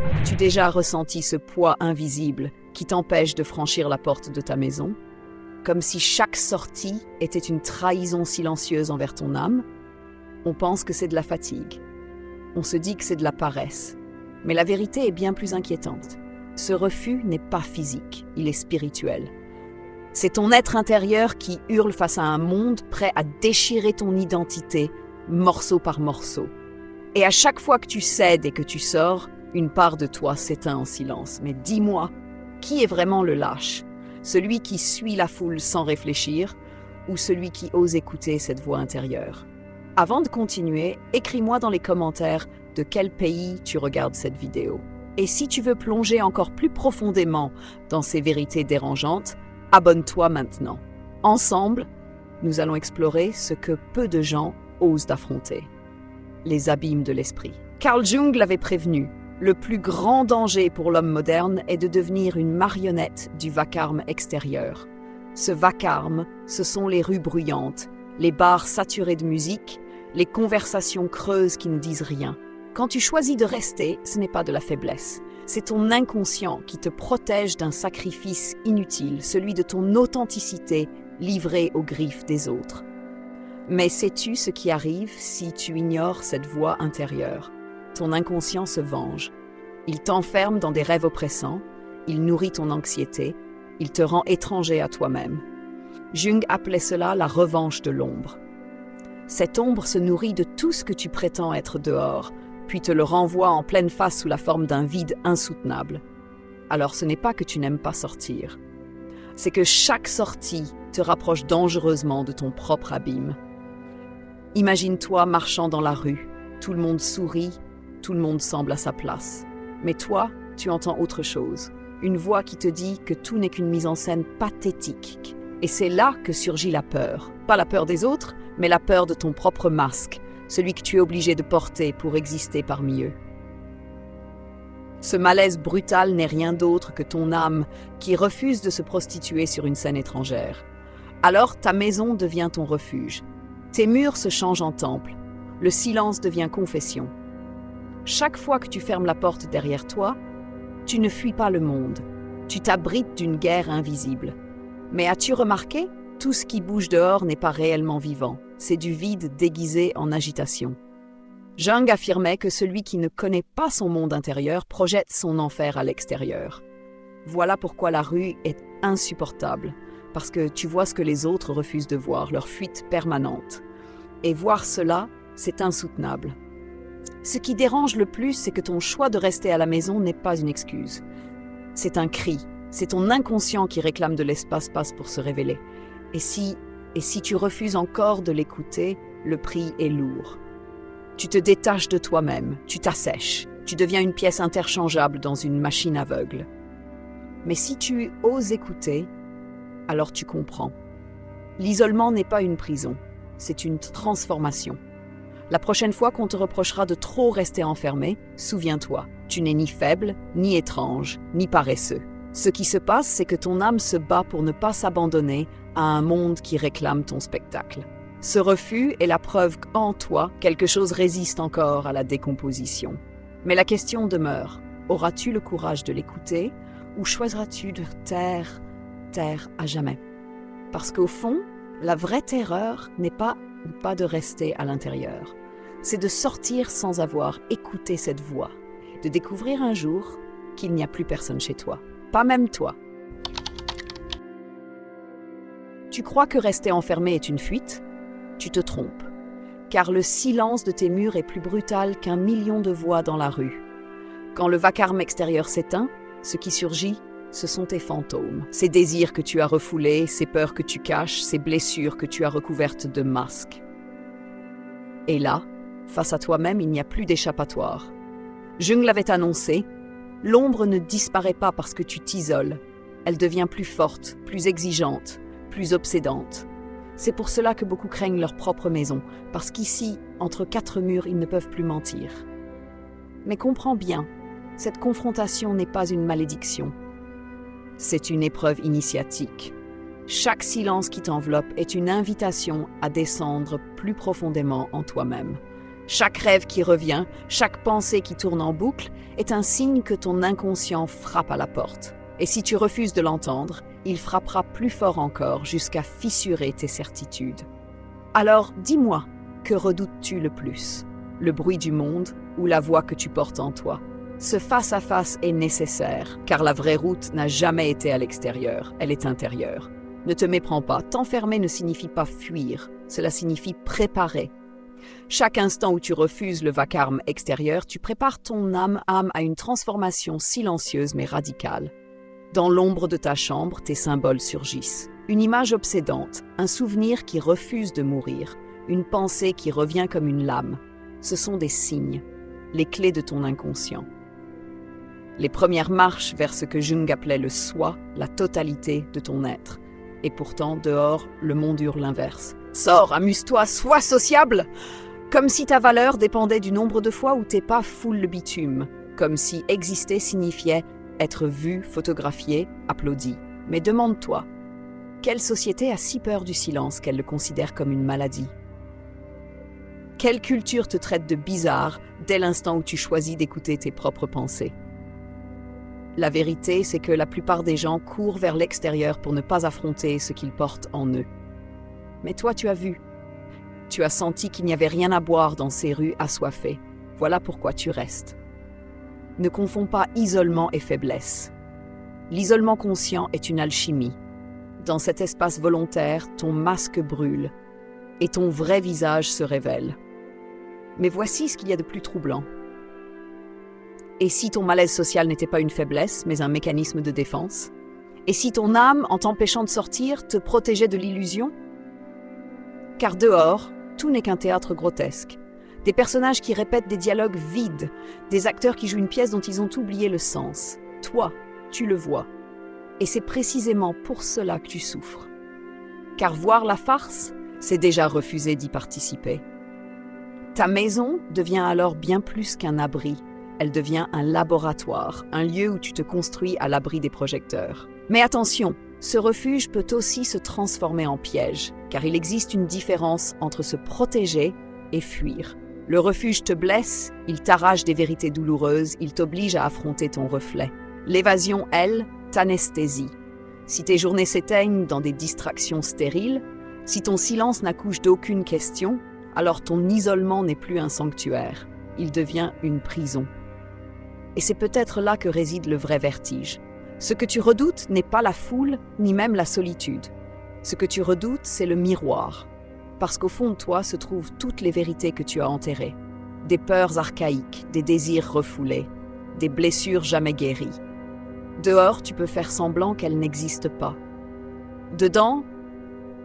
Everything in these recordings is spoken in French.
As-tu déjà ressenti ce poids invisible qui t'empêche de franchir la porte de ta maison? Comme si chaque sortie était une trahison silencieuse envers ton âme? On pense que c'est de la fatigue. On se dit que c'est de la paresse. Mais la vérité est bien plus inquiétante. Ce refus n'est pas physique, il est spirituel. C'est ton être intérieur qui hurle face à un monde prêt à déchirer ton identité, morceau par morceau. Et à chaque fois que tu cèdes et que tu sors, une part de toi s'éteint en silence. Mais dis-moi, qui est vraiment le lâche? Celui qui suit la foule sans réfléchir ou celui qui ose écouter cette voix intérieure? Avant de continuer, écris-moi dans les commentaires de quel pays tu regardes cette vidéo. Et si tu veux plonger encore plus profondément dans ces vérités dérangeantes, abonne-toi maintenant. Ensemble, nous allons explorer ce que peu de gens osent affronter. Les abîmes de l'esprit. Carl Jung l'avait prévenu. Le plus grand danger pour l'homme moderne est de devenir une marionnette du vacarme extérieur. Ce vacarme, ce sont les rues bruyantes, les bars saturés de musique, les conversations creuses qui ne disent rien. Quand tu choisis de rester, ce n'est pas de la faiblesse. C'est ton inconscient qui te protège d'un sacrifice inutile, celui de ton authenticité livrée aux griffes des autres. Mais sais-tu ce qui arrive si tu ignores cette voix intérieure? Ton inconscient se venge. Il t'enferme dans des rêves oppressants, il nourrit ton anxiété, il te rend étranger à toi-même. Jung appelait cela la revanche de l'ombre. Cette ombre se nourrit de tout ce que tu prétends être dehors, puis te le renvoie en pleine face sous la forme d'un vide insoutenable. Alors ce n'est pas que tu n'aimes pas sortir. C'est que chaque sortie te rapproche dangereusement de ton propre abîme. Imagine-toi marchant dans la rue, tout le monde sourit, tout le monde semble à sa place. Mais toi, tu entends autre chose. Une voix qui te dit que tout n'est qu'une mise en scène pathétique. Et c'est là que surgit la peur. Pas la peur des autres, mais la peur de ton propre masque, celui que tu es obligé de porter pour exister parmi eux. Ce malaise brutal n'est rien d'autre que ton âme qui refuse de se prostituer sur une scène étrangère. Alors ta maison devient ton refuge. Tes murs se changent en temple. Le silence devient confession. Chaque fois que tu fermes la porte derrière toi, tu ne fuis pas le monde. Tu t'abrites d'une guerre invisible. Mais as-tu remarqué? Tout ce qui bouge dehors n'est pas réellement vivant. C'est du vide déguisé en agitation. Jung affirmait que celui qui ne connaît pas son monde intérieur projette son enfer à l'extérieur. Voilà pourquoi la rue est insupportable, parce que tu vois ce que les autres refusent de voir, leur fuite permanente. Et voir cela, c'est insoutenable. Ce qui dérange le plus, c'est que ton choix de rester à la maison n'est pas une excuse. C'est un cri, c'est ton inconscient qui réclame de l'espace pour se révéler. Et si tu refuses encore de l'écouter, le prix est lourd. Tu te détaches de toi-même, tu t'assèches, tu deviens une pièce interchangeable dans une machine aveugle. Mais si tu oses écouter, alors tu comprends. L'isolement n'est pas une prison, c'est une transformation. La prochaine fois qu'on te reprochera de trop rester enfermé, souviens-toi, tu n'es ni faible, ni étrange, ni paresseux. Ce qui se passe, c'est que ton âme se bat pour ne pas s'abandonner à un monde qui réclame ton spectacle. Ce refus est la preuve qu'en toi, quelque chose résiste encore à la décomposition. Mais la question demeure, auras-tu le courage de l'écouter ou choisiras-tu de taire à jamais? Parce qu'au fond, la vraie terreur n'est pas de rester à l'intérieur. C'est de sortir sans avoir écouté cette voix, de découvrir un jour qu'il n'y a plus personne chez toi, pas même toi. Tu crois que rester enfermé est une fuite? Tu te trompes, car le silence de tes murs est plus brutal qu'1 million de voix dans la rue. Quand le vacarme extérieur s'éteint, ce qui surgit, ce sont tes fantômes, ces désirs que tu as refoulés, ces peurs que tu caches, ces blessures que tu as recouvertes de masques. Et là, face à toi-même, il n'y a plus d'échappatoire. Jung l'avait annoncé, l'ombre ne disparaît pas parce que tu t'isoles. Elle devient plus forte, plus exigeante, plus obsédante. C'est pour cela que beaucoup craignent leur propre maison, parce qu'ici, entre 4 murs, ils ne peuvent plus mentir. Mais comprends bien, cette confrontation n'est pas une malédiction. C'est une épreuve initiatique. Chaque silence qui t'enveloppe est une invitation à descendre plus profondément en toi-même. Chaque rêve qui revient, chaque pensée qui tourne en boucle est un signe que ton inconscient frappe à la porte. Et si tu refuses de l'entendre, il frappera plus fort encore jusqu'à fissurer tes certitudes. Alors dis-moi, que redoutes-tu le plus? Le bruit du monde ou la voix que tu portes en toi? Ce face-à-face est nécessaire, car la vraie route n'a jamais été à l'extérieur, elle est intérieure. Ne te méprends pas, t'enfermer ne signifie pas fuir, cela signifie préparer. Chaque instant où tu refuses le vacarme extérieur, tu prépares ton âme à une transformation silencieuse mais radicale. Dans l'ombre de ta chambre, tes symboles surgissent. Une image obsédante, un souvenir qui refuse de mourir, une pensée qui revient comme une lame. Ce sont des signes, les clés de ton inconscient. Les premières marches vers ce que Jung appelait le soi, la totalité de ton être. Et pourtant, dehors, le monde hurle l'inverse. Sors, amuse-toi, sois sociable! Comme si ta valeur dépendait du nombre de fois où tes pas foulent le bitume. Comme si exister signifiait être vu, photographié, applaudi. Mais demande-toi, quelle société a si peur du silence qu'elle le considère comme une maladie? Quelle culture te traite de bizarre dès l'instant où tu choisis d'écouter tes propres pensées? La vérité, c'est que la plupart des gens courent vers l'extérieur pour ne pas affronter ce qu'ils portent en eux. Mais toi, tu as vu. Tu as senti qu'il n'y avait rien à boire dans ces rues assoiffées. Voilà pourquoi tu restes. Ne confonds pas isolement et faiblesse. L'isolement conscient est une alchimie. Dans cet espace volontaire, ton masque brûle et ton vrai visage se révèle. Mais voici ce qu'il y a de plus troublant. Et si ton malaise social n'était pas une faiblesse, mais un mécanisme de défense? Et si ton âme, en t'empêchant de sortir, te protégeait de l'illusion? Car dehors, tout n'est qu'un théâtre grotesque. Des personnages qui répètent des dialogues vides, des acteurs qui jouent une pièce dont ils ont oublié le sens. Toi, tu le vois. Et c'est précisément pour cela que tu souffres. Car voir la farce, c'est déjà refuser d'y participer. Ta maison devient alors bien plus qu'un abri. Elle devient un laboratoire, un lieu où tu te construis à l'abri des projecteurs. Mais attention, ce refuge peut aussi se transformer en piège, car il existe une différence entre se protéger et fuir. Le refuge te blesse, il t'arrache des vérités douloureuses, il t'oblige à affronter ton reflet. L'évasion, elle, t'anesthésie. Si tes journées s'éteignent dans des distractions stériles, si ton silence n'accouche d'aucune question, alors ton isolement n'est plus un sanctuaire, il devient une prison. Et c'est peut-être là que réside le vrai vertige. Ce que tu redoutes n'est pas la foule, ni même la solitude. Ce que tu redoutes, c'est le miroir. Parce qu'au fond de toi se trouvent toutes les vérités que tu as enterrées. Des peurs archaïques, des désirs refoulés, des blessures jamais guéries. Dehors, tu peux faire semblant qu'elles n'existent pas. Dedans,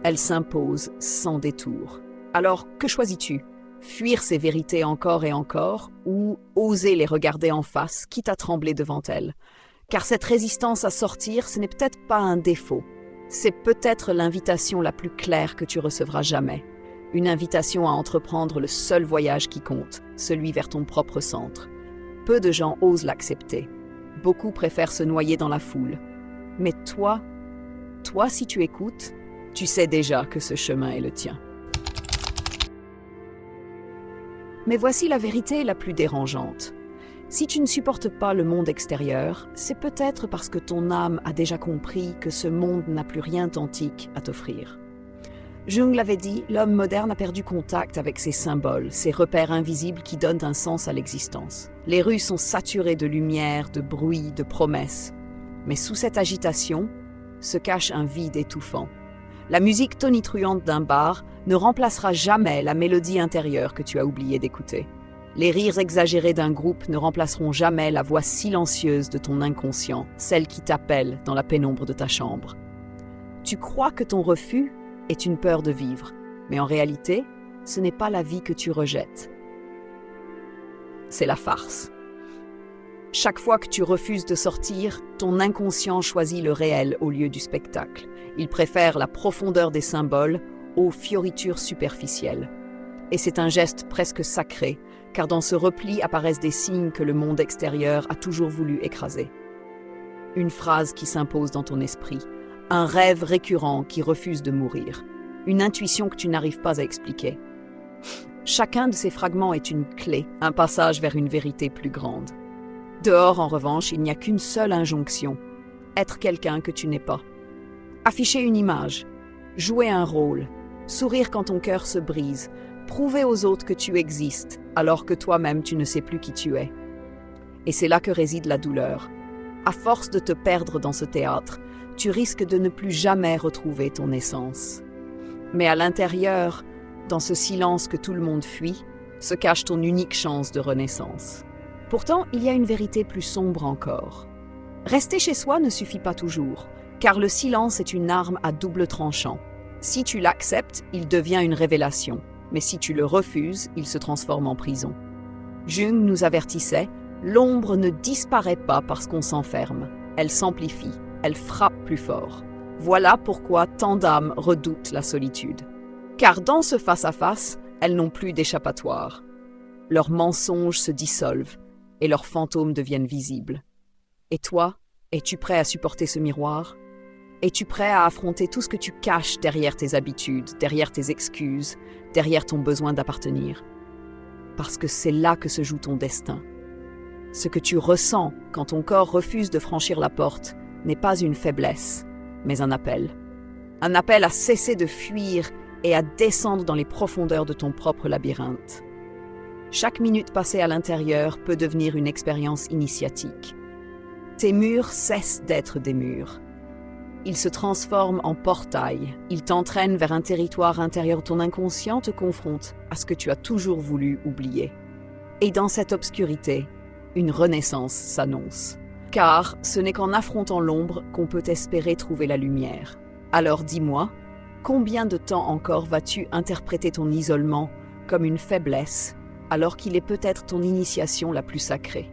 elles s'imposent sans détour. Alors, que choisis-tu ? Fuir ces vérités encore et encore, ou oser les regarder en face, quitte à trembler devant elles. Car cette résistance à sortir, ce n'est peut-être pas un défaut. C'est peut-être l'invitation la plus claire que tu recevras jamais. Une invitation à entreprendre le seul voyage qui compte, celui vers ton propre centre. Peu de gens osent l'accepter. Beaucoup préfèrent se noyer dans la foule. Mais toi, si tu écoutes, tu sais déjà que ce chemin est le tien. Mais voici la vérité la plus dérangeante. Si tu ne supportes pas le monde extérieur, c'est peut-être parce que ton âme a déjà compris que ce monde n'a plus rien d'antique à t'offrir. Jung l'avait dit, l'homme moderne a perdu contact avec ses symboles, ses repères invisibles qui donnent un sens à l'existence. Les rues sont saturées de lumière, de bruit, de promesses. Mais sous cette agitation se cache un vide étouffant. La musique tonitruante d'un bar ne remplacera jamais la mélodie intérieure que tu as oublié d'écouter. Les rires exagérés d'un groupe ne remplaceront jamais la voix silencieuse de ton inconscient, celle qui t'appelle dans la pénombre de ta chambre. Tu crois que ton refus est une peur de vivre, mais en réalité, ce n'est pas la vie que tu rejettes. C'est la farce. Chaque fois que tu refuses de sortir, ton inconscient choisit le réel au lieu du spectacle. Il préfère la profondeur des symboles aux fioritures superficielles. Et c'est un geste presque sacré, car dans ce repli apparaissent des signes que le monde extérieur a toujours voulu écraser. Une phrase qui s'impose dans ton esprit, un rêve récurrent qui refuse de mourir, une intuition que tu n'arrives pas à expliquer. Chacun de ces fragments est une clé, un passage vers une vérité plus grande. Dehors, en revanche, il n'y a qu'une seule injonction: être quelqu'un que tu n'es pas. Afficher une image, jouer un rôle, sourire quand ton cœur se brise, prouver aux autres que tu existes, alors que toi-même tu ne sais plus qui tu es. Et c'est là que réside la douleur. À force de te perdre dans ce théâtre, tu risques de ne plus jamais retrouver ton essence. Mais à l'intérieur, dans ce silence que tout le monde fuit, se cache ton unique chance de renaissance. Pourtant, il y a une vérité plus sombre encore. Rester chez soi ne suffit pas toujours, car le silence est une arme à double tranchant. Si tu l'acceptes, il devient une révélation, mais si tu le refuses, il se transforme en prison. Jung nous avertissait: l'ombre ne disparaît pas parce qu'on s'enferme, elle s'amplifie, elle frappe plus fort. Voilà pourquoi tant d'âmes redoutent la solitude. Car dans ce face-à-face, elles n'ont plus d'échappatoire. Leurs mensonges se dissolvent et leurs fantômes deviennent visibles. Et toi, es-tu prêt à supporter ce miroir? Es-tu prêt à affronter tout ce que tu caches derrière tes habitudes, derrière tes excuses, derrière ton besoin d'appartenir? Parce que c'est là que se joue ton destin. Ce que tu ressens quand ton corps refuse de franchir la porte n'est pas une faiblesse, mais un appel. Un appel à cesser de fuir et à descendre dans les profondeurs de ton propre labyrinthe. Chaque minute passée à l'intérieur peut devenir une expérience initiatique. Tes murs cessent d'être des murs. Ils se transforment en portails. Ils t'entraînent vers un territoire intérieur. Ton inconscient te confronte à ce que tu as toujours voulu oublier. Et dans cette obscurité, une renaissance s'annonce. Car ce n'est qu'en affrontant l'ombre qu'on peut espérer trouver la lumière. Alors dis-moi, combien de temps encore vas-tu interpréter ton isolement comme une faiblesse, alors qu'il est peut-être ton initiation la plus sacrée?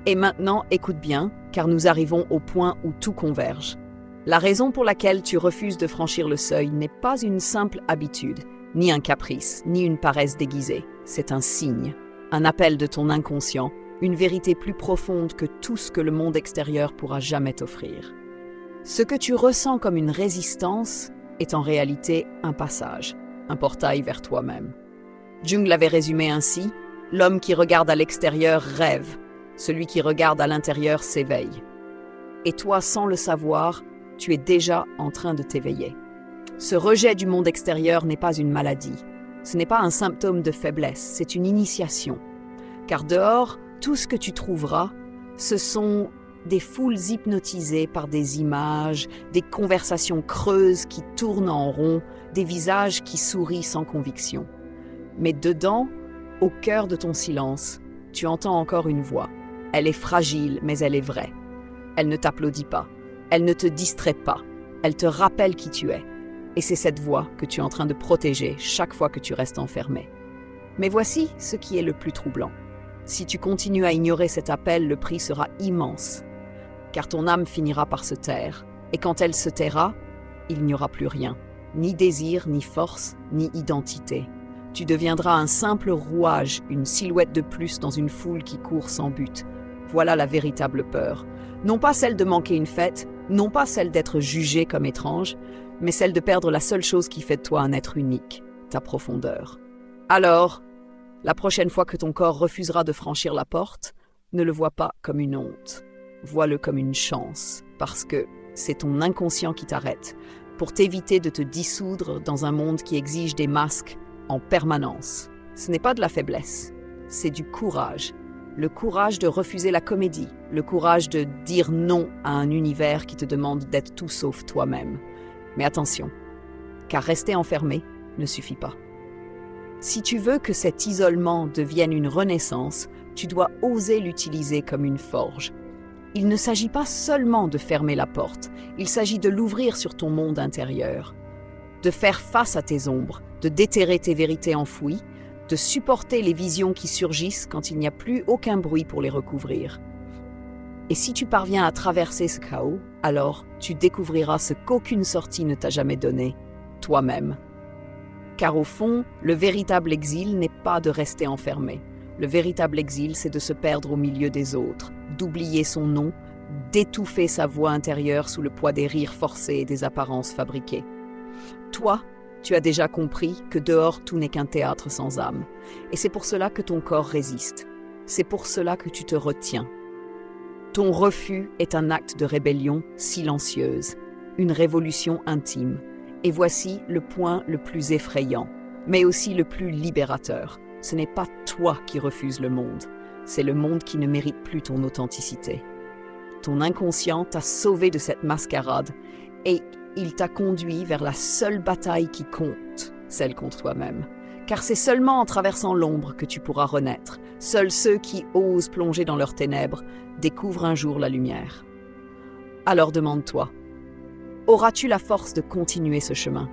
Et maintenant, écoute bien, car nous arrivons au point où tout converge. La raison pour laquelle tu refuses de franchir le seuil n'est pas une simple habitude, ni un caprice, ni une paresse déguisée. C'est un signe, un appel de ton inconscient, une vérité plus profonde que tout ce que le monde extérieur pourra jamais t'offrir. Ce que tu ressens comme une résistance est en réalité un passage, un portail vers toi-même. Jung l'avait résumé ainsi: l'homme qui regarde à l'extérieur rêve, celui qui regarde à l'intérieur s'éveille. Et toi, sans le savoir, tu es déjà en train de t'éveiller. Ce rejet du monde extérieur n'est pas une maladie. Ce n'est pas un symptôme de faiblesse, c'est une initiation. Car dehors, tout ce que tu trouveras, ce sont des foules hypnotisées par des images, des conversations creuses qui tournent en rond, des visages qui sourient sans conviction. Mais dedans, au cœur de ton silence, tu entends encore une voix. Elle est fragile, mais elle est vraie. Elle ne t'applaudit pas, elle ne te distrait pas, elle te rappelle qui tu es. Et c'est cette voix que tu es en train de protéger chaque fois que tu restes enfermé. Mais voici ce qui est le plus troublant. Si tu continues à ignorer cet appel, le prix sera immense. Car ton âme finira par se taire. Et quand elle se taira, il n'y aura plus rien. Ni désir, ni force, ni identité. Tu deviendras un simple rouage, une silhouette de plus dans une foule qui court sans but. Voilà la véritable peur. Non pas celle de manquer une fête, non pas celle d'être jugé comme étrange, mais celle de perdre la seule chose qui fait de toi un être unique, ta profondeur. Alors, la prochaine fois que ton corps refusera de franchir la porte, ne le vois pas comme une honte. Vois-le comme une chance, parce que c'est ton inconscient qui t'arrête, pour t'éviter de te dissoudre dans un monde qui exige des masques en permanence. Ce n'est pas de la faiblesse, c'est du courage. Le courage de refuser la comédie, le courage de dire non à un univers qui te demande d'être tout sauf toi-même. Mais attention, car rester enfermé ne suffit pas. Si tu veux que cet isolement devienne une renaissance, tu dois oser l'utiliser comme une forge. Il ne s'agit pas seulement de fermer la porte, il s'agit de l'ouvrir sur ton monde intérieur, de faire face à tes ombres, de déterrer tes vérités enfouies, de supporter les visions qui surgissent quand il n'y a plus aucun bruit pour les recouvrir. Et si tu parviens à traverser ce chaos, alors tu découvriras ce qu'aucune sortie ne t'a jamais donné, toi-même. Car au fond, le véritable exil n'est pas de rester enfermé. Le véritable exil, c'est de se perdre au milieu des autres, d'oublier son nom, d'étouffer sa voix intérieure sous le poids des rires forcés et des apparences fabriquées. Toi, Tu as déjà compris que dehors tout n'est qu'un théâtre sans âme. Et c'est pour cela que ton corps résiste. C'est pour cela que tu te retiens. Ton refus est un acte de rébellion silencieuse, une révolution intime. Et voici le point le plus effrayant, mais aussi le plus libérateur. Ce n'est pas toi qui refuses le monde, c'est le monde qui ne mérite plus ton authenticité. Ton inconscient t'a sauvé de cette mascarade et il t'a conduit vers la seule bataille qui compte, celle contre toi-même. Car c'est seulement en traversant l'ombre que tu pourras renaître. Seuls ceux qui osent plonger dans leurs ténèbres découvrent un jour la lumière. Alors demande-toi, auras-tu la force de continuer ce chemin?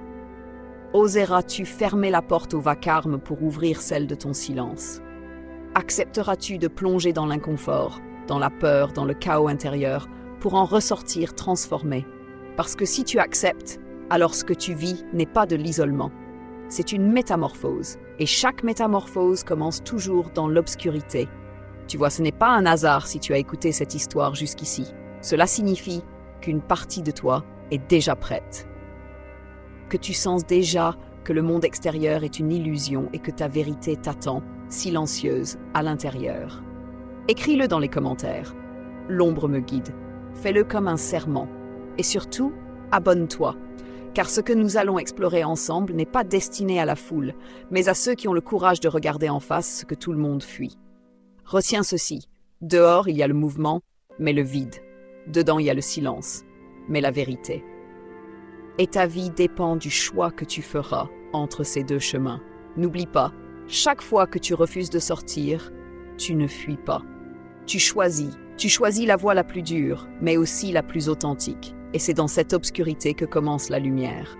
Oseras-tu fermer la porte au vacarme pour ouvrir celle de ton silence? Accepteras-tu de plonger dans l'inconfort, dans la peur, dans le chaos intérieur, pour en ressortir transformé? Parce que si tu acceptes, alors ce que tu vis n'est pas de l'isolement. C'est une métamorphose, et chaque métamorphose commence toujours dans l'obscurité. Tu vois, ce n'est pas un hasard si tu as écouté cette histoire jusqu'ici. Cela signifie qu'une partie de toi est déjà prête. Que tu sens déjà que le monde extérieur est une illusion et que ta vérité t'attend, silencieuse, à l'intérieur. Écris-le dans les commentaires. L'ombre me guide. Fais-le comme un serment. Et surtout, abonne-toi. Car ce que nous allons explorer ensemble n'est pas destiné à la foule, mais à ceux qui ont le courage de regarder en face ce que tout le monde fuit. Retiens ceci. Dehors, il y a le mouvement, mais le vide. Dedans, il y a le silence, mais la vérité. Et ta vie dépend du choix que tu feras entre ces deux chemins. N'oublie pas, chaque fois que tu refuses de sortir, tu ne fuis pas. Tu choisis la voie la plus dure, mais aussi la plus authentique. Et c'est dans cette obscurité que commence la lumière.